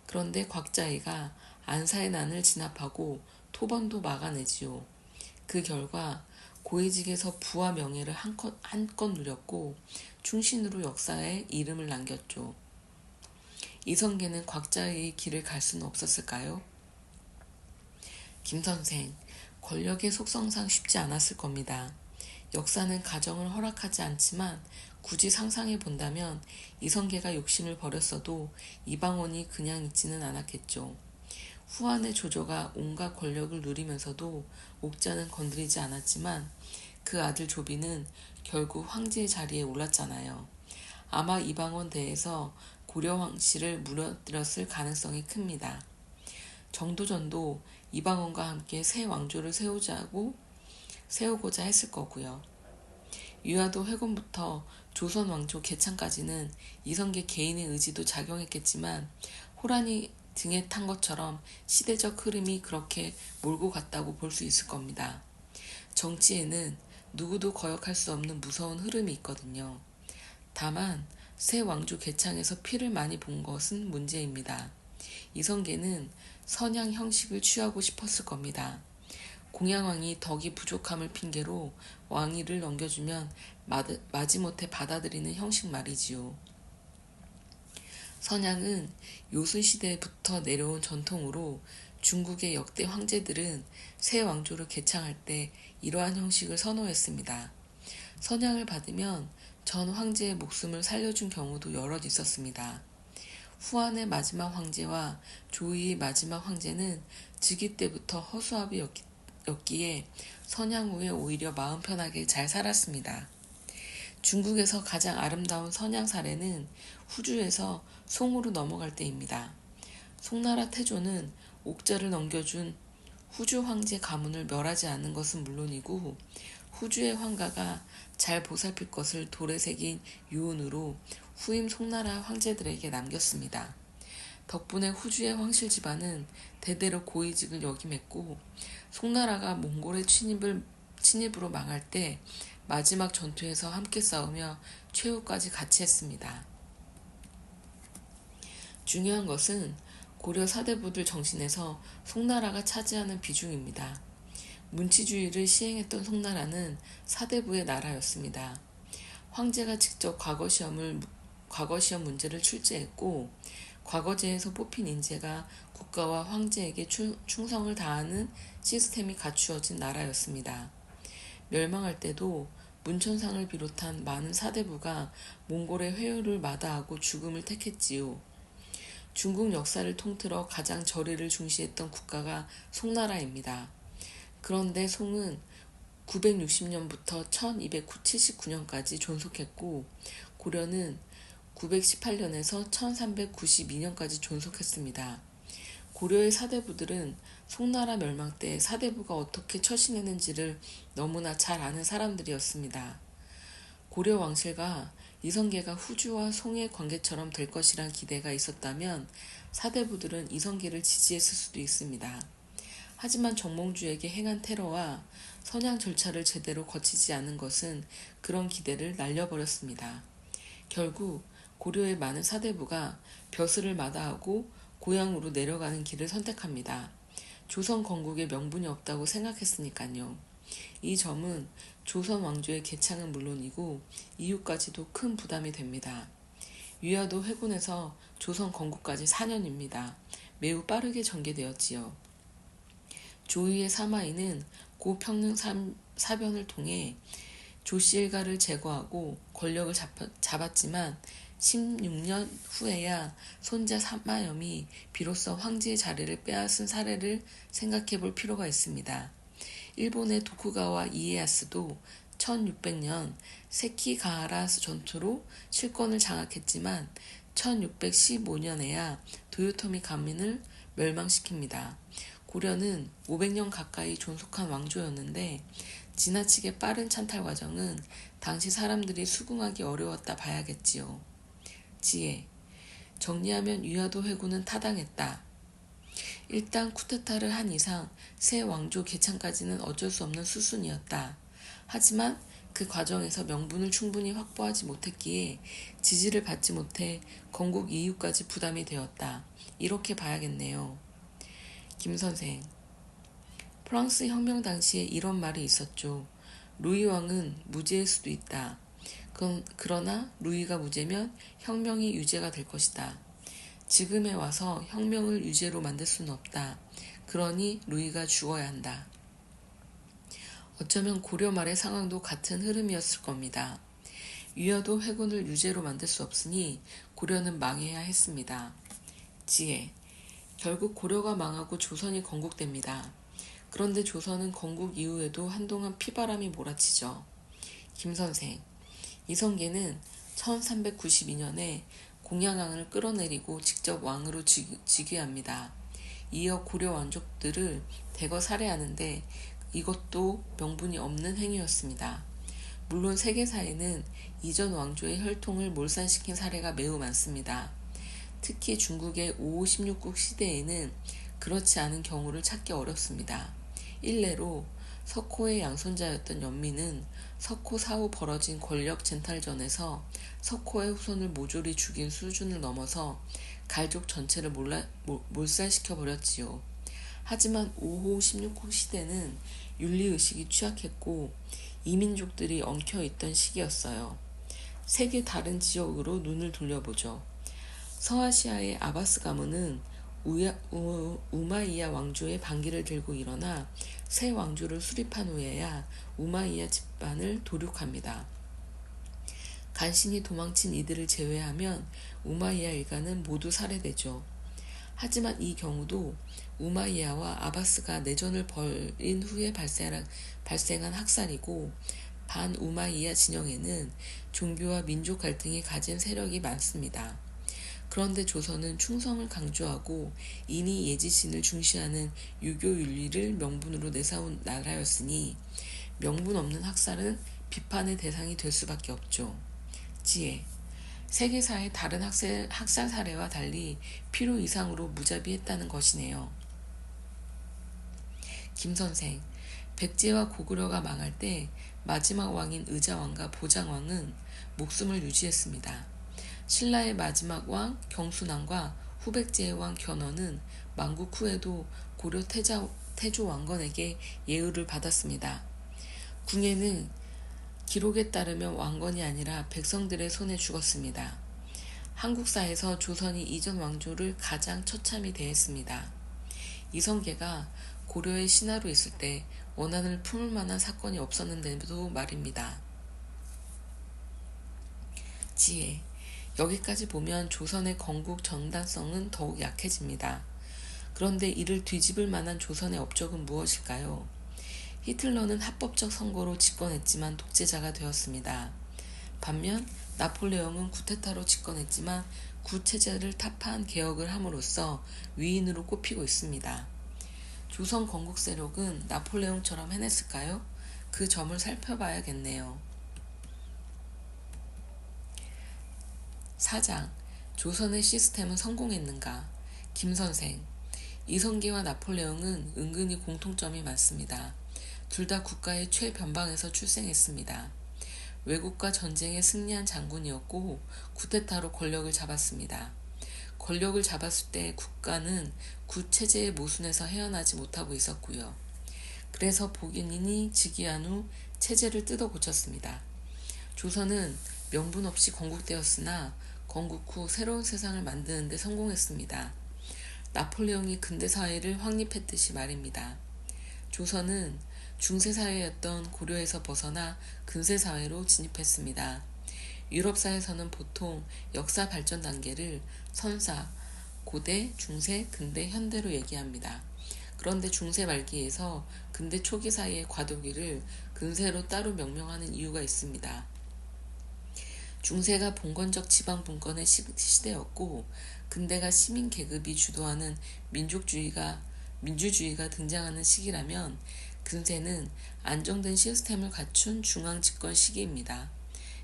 그런데 곽자의가 안사의 난을 진압하고 토번도 막아내지요. 그 결과 고위직에서 부와 명예를 한껏 누렸고 충신으로 역사에 이름을 남겼죠. 이성계는 곽자의 길을 갈 수는 없었을까요? 김선생, 권력의 속성상 쉽지 않았을 겁니다. 역사는 가정을 허락하지 않지만 굳이 상상해 본다면 이성계가 욕심을 버렸어도 이방원이 그냥 있지는 않았겠죠. 후한의 조조가 온갖 권력을 누리면서도 옥자는 건드리지 않았지만 그 아들 조비는 결국 황제의 자리에 올랐잖아요. 아마 이방원 대에서 고려 황씨를 무너뜨렸을 가능성이 큽니다. 정도전도 이방원과 함께 새 왕조를 세우고자 했을 거고요. 유아도 회곤부터 조선 왕조 개창까지는 이성계 개인의 의지도 작용했겠지만 호란이 등에 탄 것처럼 시대적 흐름이 그렇게 몰고 갔다고 볼 수 있을 겁니다. 정치에는 누구도 거역할 수 없는 무서운 흐름이 있거든요. 다만 새 왕조 개창에서 피를 많이 본 것은 문제입니다. 이성계는 선양 형식을 취하고 싶었을 겁니다. 공양왕이 덕이 부족함을 핑계로 왕위를 넘겨주면 마지못해 받아들이는 형식 말이지요. 선양은 요순시대부터 내려온 전통으로 중국의 역대 황제들은 새 왕조를 개창할 때 이러한 형식을 선호했습니다. 선양을 받으면 전 황제의 목숨을 살려준 경우도 여럿 있었습니다. 후한의 마지막 황제와 조이의 마지막 황제는 즉위 때부터 허수아비였기에 선양 후에 오히려 마음 편하게 잘 살았습니다. 중국에서 가장 아름다운 선양 사례는 후주에서 송으로 넘어갈 때입니다. 송나라 태조는 옥자를 넘겨준 후주 황제 가문을 멸하지 않는 것은 물론이고 후주의 황가가 잘 보살필 것을 돌에 새긴 유언으로 후임 송나라 황제들에게 남겼습니다. 덕분에 후주의 황실 집안은 대대로 고위직을 역임했고 송나라가 몽골의 침입으로 망할 때 마지막 전투에서 함께 싸우며 최후까지 같이 했습니다. 중요한 것은 고려 사대부들 정신에서 송나라가 차지하는 비중입니다. 문치주의를 시행했던 송나라는 사대부의 나라였습니다. 황제가 직접 과거시험 문제를 출제했고 과거제에서 뽑힌 인재가 국가와 황제에게 충성을 다하는 시스템이 갖추어진 나라였습니다. 멸망할 때도 문천상을 비롯한 많은 사대부가 몽골의 회유를 마다하고 죽음을 택했지요. 중국 역사를 통틀어 가장 절의를 중시했던 국가가 송나라입니다. 그런데 송은 960년부터 1279년까지 존속했고 고려는 918년에서 1392년까지 존속했습니다. 고려의 사대부들은 송나라 멸망 때 사대부가 어떻게 처신했는지를 너무나 잘 아는 사람들이었습니다. 고려 왕실과 이성계가 후주와 송의 관계처럼 될 것이란 기대가 있었다면 사대부들은 이성계를 지지했을 수도 있습니다. 하지만 정몽주에게 행한 테러와 선양 절차를 제대로 거치지 않은 것은 그런 기대를 날려버렸습니다. 결국 고려의 많은 사대부가 벼슬을 마다하고 고향으로 내려가는 길을 선택합니다. 조선 건국에 명분이 없다고 생각했으니까요. 이 점은 조선 왕조의 개창은 물론이고 이후까지도 큰 부담이 됩니다. 위화도 회군에서 조선 건국까지 4년입니다. 매우 빠르게 전개되었지요. 조의의 사마이는 고 평릉 사변을 통해 조씨일가를 제거하고 권력을 잡았지만 16년 후에야 손자 사마염이 비로소 황제의 자리를 빼앗은 사례를 생각해 볼 필요가 있습니다. 일본의 도쿠가와 이에야스도 1600년 세키가하라 전투로 실권을 장악했지만 1615년에야 도요토미 가민을 멸망시킵니다. 고려는 500년 가까이 존속한 왕조였는데 지나치게 빠른 찬탈 과정은 당시 사람들이 수긍하기 어려웠다 봐야겠지요. 지혜. 정리하면 위화도 회군은 타당했다. 일단 쿠데타를 한 이상 새 왕조 개창까지는 어쩔 수 없는 수순이었다. 하지만 그 과정에서 명분을 충분히 확보하지 못했기에 지지를 받지 못해 건국 이후까지 부담이 되었다. 이렇게 봐야겠네요. 김 선생. 프랑스 혁명 당시에 이런 말이 있었죠. 루이 왕은 무죄일 수도 있다. 그러나 루이가 무죄면 혁명이 유죄가 될 것이다. 지금에 와서 혁명을 유죄로 만들 수는 없다. 그러니 루이가 죽어야 한다. 어쩌면 고려 말의 상황도 같은 흐름이었을 겁니다. 위화도 회군을 유죄로 만들 수 없으니 고려는 망해야 했습니다. 지혜. 결국 고려가 망하고 조선이 건국됩니다. 그런데 조선은 건국 이후에도 한동안 피바람이 몰아치죠. 김 선생. 이성계는 1392년에 공양왕을 끌어내리고 직접 왕으로 즉위합니다. 이어 고려 왕족들을 대거 살해하는데 이것도 명분이 없는 행위였습니다. 물론 세계사에는 이전 왕조의 혈통을 몰살시킨 사례가 매우 많습니다. 특히 중국의 5, 16국 시대에는 그렇지 않은 경우를 찾기 어렵습니다. 일례로 석호의 양손자였던 연민은 석호 사후 벌어진 권력 쟁탈전에서 석호의 후손을 모조리 죽인 수준을 넘어서 갈족 전체를 몰살시켜 버렸지요. 하지만 5호 16국 시대는 윤리의식이 취약했고 이민족들이 엉켜있던 시기였어요. 세계 다른 지역으로 눈을 돌려보죠. 서아시아의 아바스 가문은 우마이야 왕조의 반기를 들고 일어나 새 왕조를 수립한 후에야 우마이야 집단을 도륙합니다. 간신히 도망친 이들을 제외하면 우마이야 일가는 모두 살해되죠. 하지만 이 경우도 우마이야와 아바스가 내전을 벌인 후에 발생한 학살이고 반우마이야 진영에는 종교와 민족 갈등이 가진 세력이 많습니다. 그런데 조선은 충성을 강조하고 인이 예지신을 중시하는 유교 윤리를 명분으로 내세운 나라였으니 명분 없는 학살은 비판의 대상이 될 수밖에 없죠. 지혜. 세계사의 다른 학살 사례와 달리 필요 이상으로 무자비했다는 것이네요. 김 선생. 백제와 고구려가 망할 때 마지막 왕인 의자왕과 보장왕은 목숨을 유지했습니다. 신라의 마지막 왕 경순왕과 후백제의 왕 견훤은 망국 후에도 고려 태조 왕건에게 예우를 받았습니다. 궁예는 기록에 따르면 왕건이 아니라 백성들의 손에 죽었습니다. 한국사에서 조선이 이전 왕조를 가장 처참히 대했습니다. 이성계가 고려의 신하로 있을 때 원한을 품을 만한 사건이 없었는데도 말입니다. 지혜. 여기까지 보면 조선의 건국 정당성은 더욱 약해집니다. 그런데 이를 뒤집을 만한 조선의 업적은 무엇일까요? 히틀러는 합법적 선거로 집권했지만 독재자가 되었습니다. 반면 나폴레옹은 쿠데타로 집권했지만 구체제를 타파한 개혁을 함으로써 위인으로 꼽히고 있습니다. 조선 건국 세력은 나폴레옹처럼 해냈을까요? 그 점을 살펴봐야겠네요. 4장. 조선의 시스템은 성공했는가? 김 선생. 이성계와 나폴레옹은 은근히 공통점이 많습니다. 둘 다 국가의 최변방에서 출생했습니다. 외국과 전쟁에 승리한 장군이었고 쿠데타로 권력을 잡았습니다. 권력을 잡았을 때 국가는 구체제의 모순에서 헤어나지 못하고 있었고요. 그래서 복인이 즉위한 후 체제를 뜯어 고쳤습니다. 조선은 명분 없이 건국되었으나 건국 후 새로운 세상을 만드는 데 성공했습니다. 나폴레옹이 근대사회를 확립했듯이 말입니다. 조선은 중세사회였던 고려에서 벗어나 근세사회로 진입했습니다. 유럽사에서는 보통 역사 발전 단계를 선사, 고대, 중세, 근대, 현대로 얘기합니다. 그런데 중세 말기에서 근대 초기 사이의 과도기를 근세로 따로 명명하는 이유가 있습니다. 중세가 봉건적 지방 분권의 시대였고 근대가 시민 계급이 주도하는 민족주의가 민주주의가 등장하는 시기라면 근세는 안정된 시스템을 갖춘 중앙 집권 시기입니다.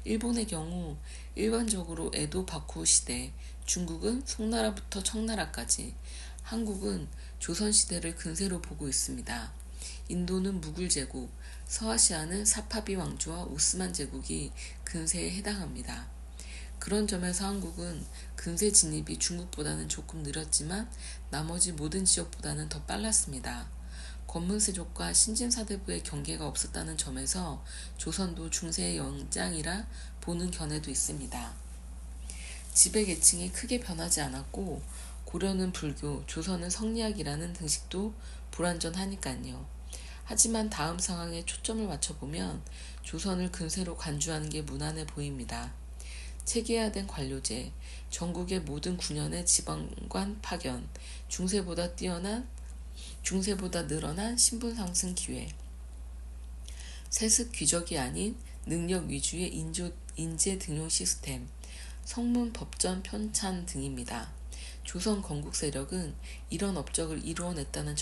일본의 경우 일반적으로 에도 바쿠 시대, 중국은 송나라부터 청나라까지, 한국은 조선시대를 근세로 보고 있습니다. 인도는 무굴 제국, 서아시아는 사파비 왕조와 오스만 제국이 근세에 해당합니다. 그런 점에서 한국은 근세 진입이 중국보다는 조금 느렸지만 나머지 모든 지역보다는 더 빨랐습니다. 권문세족과 신진사대부의 경계가 없었다는 점에서 조선도 중세의 연장이라 보는 견해도 있습니다. 지배계층이 크게 변하지 않았고 고려는 불교, 조선은 성리학이라는 등식도 불완전하니까요. 하지만 다음 상황에 초점을 맞춰보면 조선을 근세로 간주하는 게 무난해 보입니다. 체계화된 관료제, 전국의 모든 군현의 지방관 파견, 중세보다 늘어난 신분 상승 기회, 세습 귀적이 아닌 능력 위주의 인재 등용 시스템, 성문 법전 편찬 등입니다. 조선 건국 세력은 이런 업적을 이루어냈다는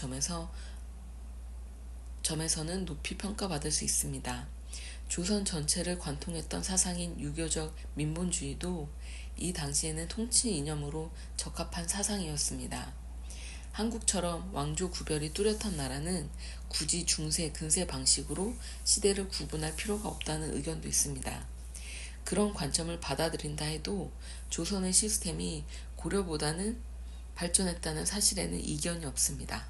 점에서는 높이 평가받을 수 있습니다. 조선 전체를 관통했던 사상인 유교적 민본주의도 이 당시에는 통치 이념으로 적합한 사상이었습니다. 한국처럼 왕조 구별이 뚜렷한 나라는 굳이 중세, 근세 방식으로 시대를 구분할 필요가 없다는 의견도 있습니다. 그런 관점을 받아들인다 해도 조선의 시스템이 고려보다는 발전했다는 사실에는 이견이 없습니다.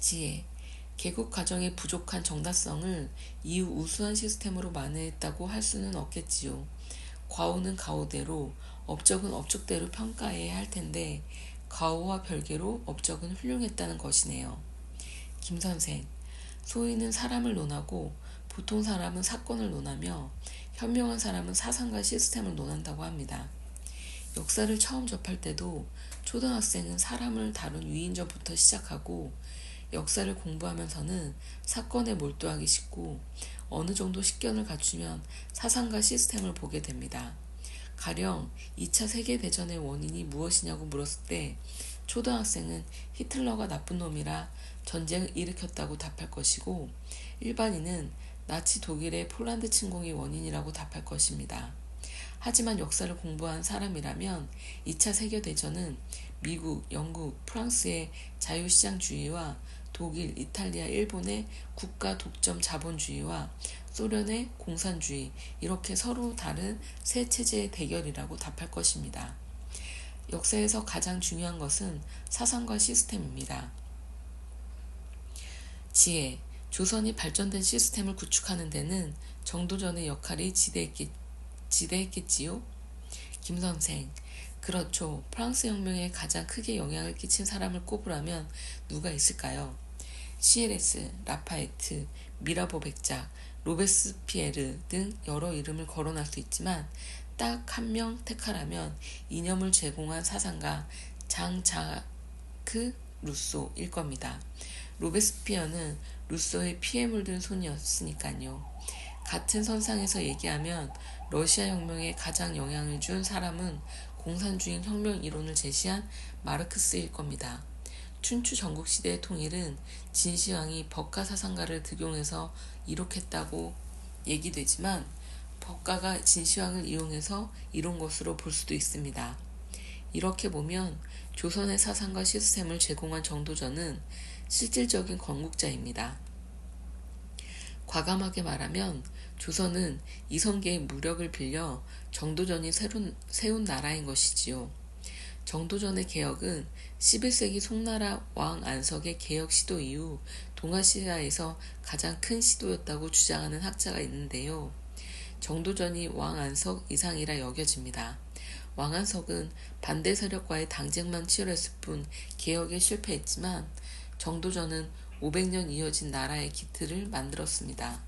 지혜, 개국 과정의 부족한 정당성을 이후 우수한 시스템으로 만회했다고 할 수는 없겠지요. 과오는 과오대로, 업적은 업적대로 평가해야 할 텐데 과오와 별개로 업적은 훌륭했다는 것이네요. 김선생, 소위는 사람을 논하고 보통 사람은 사건을 논하며 현명한 사람은 사상과 시스템을 논한다고 합니다. 역사를 처음 접할 때도 초등학생은 사람을 다룬 위인전부터 시작하고 역사를 공부하면서는 사건에 몰두하기 쉽고 어느 정도 식견을 갖추면 사상과 시스템을 보게 됩니다. 가령 2차 세계대전의 원인이 무엇이냐고 물었을 때 초등학생은 히틀러가 나쁜 놈이라 전쟁을 일으켰다고 답할 것이고 일반인은 나치 독일의 폴란드 침공이 원인이라고 답할 것입니다. 하지만 역사를 공부한 사람이라면 2차 세계대전은 미국, 영국, 프랑스의 자유시장주의와 독일, 이탈리아, 일본의 국가 독점 자본주의와 소련의 공산주의, 이렇게 서로 다른 세 체제의 대결이라고 답할 것입니다. 역사에서 가장 중요한 것은 사상과 시스템입니다. 지혜, 조선이 발전된 시스템을 구축하는 데는 정도전의 역할이 지대했겠지요? 김선생, 그렇죠. 프랑스 혁명에 가장 크게 영향을 끼친 사람을 꼽으라면 누가 있을까요? CLS, 라파에트, 미라보 백작, 로베스피에르 등 여러 이름을 거론할 수 있지만 딱 한 명 택하라면 이념을 제공한 사상가 장자크 루소일 겁니다. 로베스피어는 루소의 피에 물든 손이었으니까요. 같은 선상에서 얘기하면 러시아 혁명에 가장 영향을 준 사람은 공산주의 혁명 이론을 제시한 마르크스일 겁니다. 춘추 전국시대의 통일은 진시황이 법가사상가를 득용해서 이룩했다고 얘기되지만 법가가 진시황을 이용해서 이룬 것으로 볼 수도 있습니다. 이렇게 보면 조선의 사상과 시스템을 제공한 정도전은 실질적인 건국자입니다. 과감하게 말하면 조선은 이성계의 무력을 빌려 정도전이 세운 나라인 것이지요. 정도전의 개혁은 11세기 송나라 왕 안석의 개혁 시도 이후 동아시아에서 가장 큰 시도였다고 주장하는 학자가 있는데요. 정도전이 왕 안석 이상이라 여겨집니다. 왕 안석은 반대 세력과의 당쟁만 치열했을 뿐 개혁에 실패했지만 정도전은 500년 이어진 나라의 기틀을 만들었습니다.